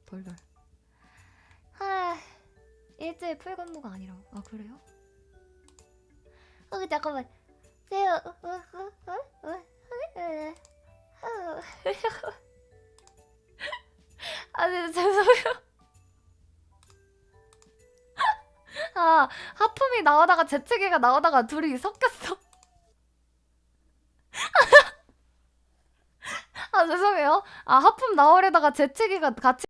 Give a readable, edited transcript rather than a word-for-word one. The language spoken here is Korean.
덜덜. 하, 일주일 풀근무가 아니라고. 아 그래요? 잠깐만. 네, 죄송해요. 아, 하품이 나오다가 재채기가 나오다가 둘이 섞였어. 아, 죄송해요. 아, 하품 나오려다가 재채기가 같이